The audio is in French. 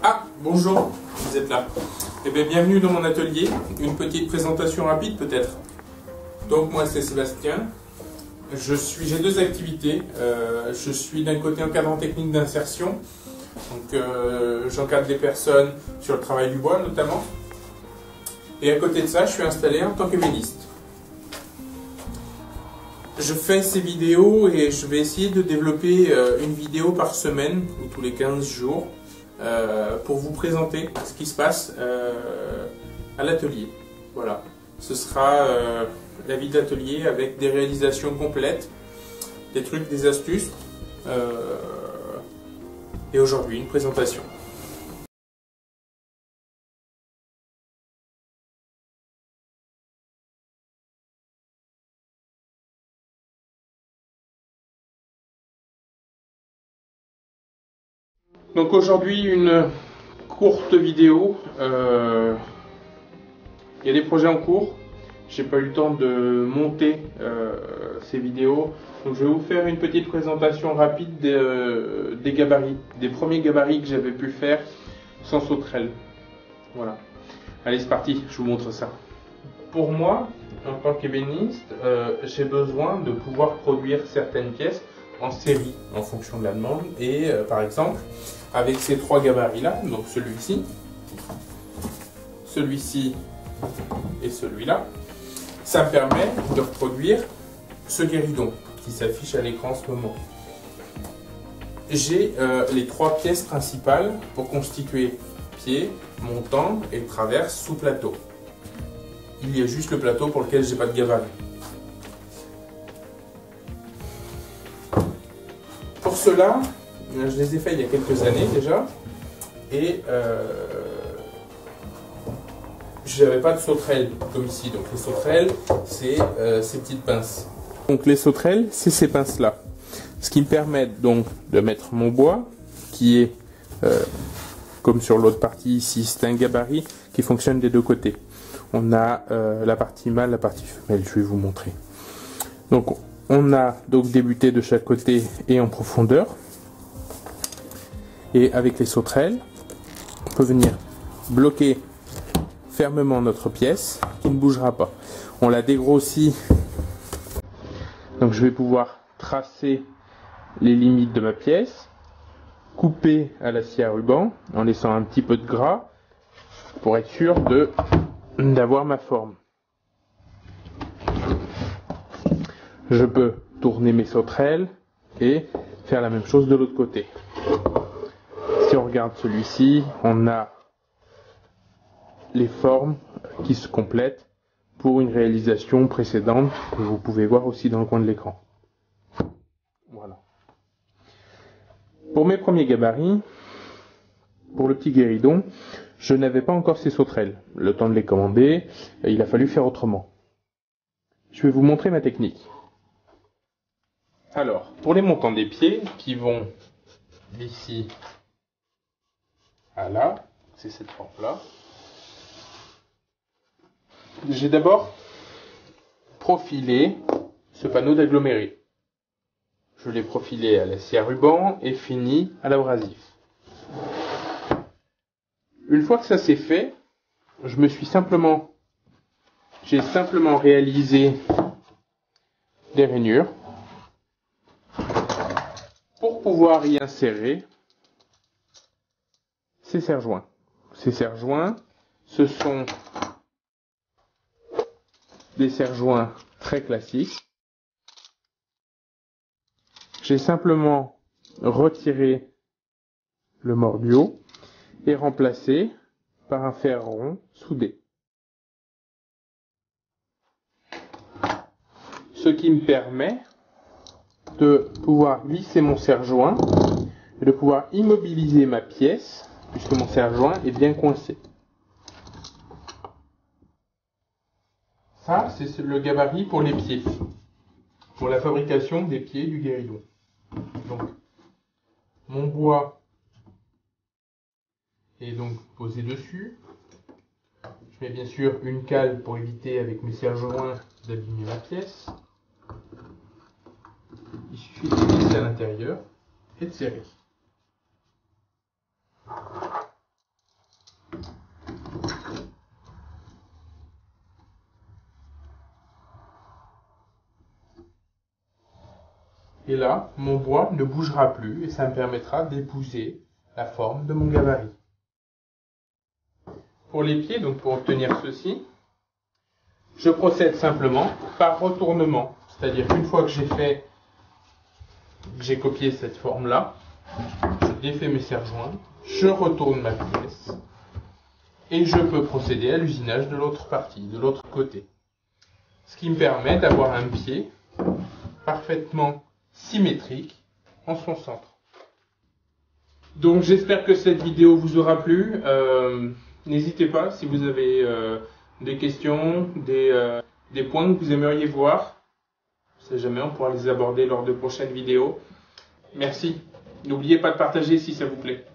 Ah, bonjour, vous êtes là. Eh bien, bienvenue dans mon atelier. Une petite présentation rapide peut-être. Donc moi c'est Sébastien. J'ai deux activités. Je suis d'un côté encadrant technique d'insertion. Donc j'encadre des personnes sur le travail du bois notamment. Et à côté de ça, je suis installé en tant qu'ébéniste. Je fais ces vidéos et je vais essayer de développer une vidéo par semaine ou tous les 15 jours pour vous présenter ce qui se passe à l'atelier. Voilà, ce sera la vie d'atelier avec des réalisations complètes, des trucs, des astuces et aujourd'hui une présentation. Donc aujourd'hui une courte vidéo, il y a des projets en cours, j'ai pas eu le temps de monter ces vidéos, donc je vais vous faire une petite présentation rapide des gabarits, des premiers gabarits que j'avais pu faire sans sauterelle. Voilà, allez c'est parti, je vous montre ça. Pour moi, en tant qu'ébéniste, j'ai besoin de pouvoir produire certaines pièces en série en fonction de la demande et par exemple avec ces trois gabarits là, donc celui-ci, celui-ci et celui-là, ça me permet de reproduire ce guéridon qui s'affiche à l'écran en ce moment. J'ai les trois pièces principales pour constituer pied, montant et traverse sous plateau. Il y a juste le plateau pour lequel j'ai pas de gabarit. Pour cela, je les ai fait il y a quelques années déjà et je n'avais pas de sauterelles comme ici. Donc les sauterelles, c'est ces petites pinces. Donc les sauterelles, c'est ces pinces là. Ce qui me permet donc de mettre mon bois qui est comme sur l'autre partie ici, c'est un gabarit qui fonctionne des deux côtés. On a la partie mâle, la partie femelle, je vais vous montrer. Donc on a donc des butées de chaque côté et en profondeur. Et avec les sauterelles, on peut venir bloquer fermement notre pièce qui ne bougera pas. On la dégrossit, donc je vais pouvoir tracer les limites de ma pièce, couper à la scie à ruban en laissant un petit peu de gras pour être sûr d'avoir ma forme. Je peux tourner mes sauterelles et faire la même chose de l'autre côté. Si on regarde celui-ci, on a les formes qui se complètent pour une réalisation précédente que vous pouvez voir aussi dans le coin de l'écran. Voilà. Pour mes premiers gabarits, pour le petit guéridon, je n'avais pas encore ces sauterelles. Le temps de les commander, il a fallu faire autrement. Je vais vous montrer ma technique. Alors, pour les montants des pieds qui vont d'ici à là, c'est cette forme-là. J'ai d'abord profilé ce panneau d'aggloméré. Je l'ai profilé à la scie à ruban et fini à l'abrasif. Une fois que ça c'est fait, j'ai simplement réalisé des rainures pour pouvoir y insérer ces serre-joints. Ces serre-joints, ce sont des serre-joints très classiques. J'ai simplement retiré le mordio et remplacé par un fer rond soudé. Ce qui me permet de pouvoir glisser mon serre-joint et de pouvoir immobiliser ma pièce puisque mon serre-joint est bien coincé. Ça, c'est le gabarit pour les pieds, pour la fabrication des pieds du guéridon. Donc, mon bois est donc posé dessus. Je mets bien sûr une cale pour éviter avec mes serre-joints d'abîmer ma pièce. Il suffit de glisser à l'intérieur et de serrer. Et là, mon bois ne bougera plus et ça me permettra d'épouser la forme de mon gabarit. Pour les pieds, donc pour obtenir ceci, je procède simplement par retournement. C'est-à-dire qu'une fois que j'ai copié cette forme-là, je défais mes serre-joints, je retourne ma pièce et je peux procéder à l'usinage de l'autre partie, de l'autre côté. Ce qui me permet d'avoir un pied parfaitement symétrique en son centre. Donc j'espère que cette vidéo vous aura plu. N'hésitez pas si vous avez des questions, des points que vous aimeriez voir. On ne sait jamais, on pourra les aborder lors de prochaines vidéos. Merci. N'oubliez pas de partager si ça vous plaît.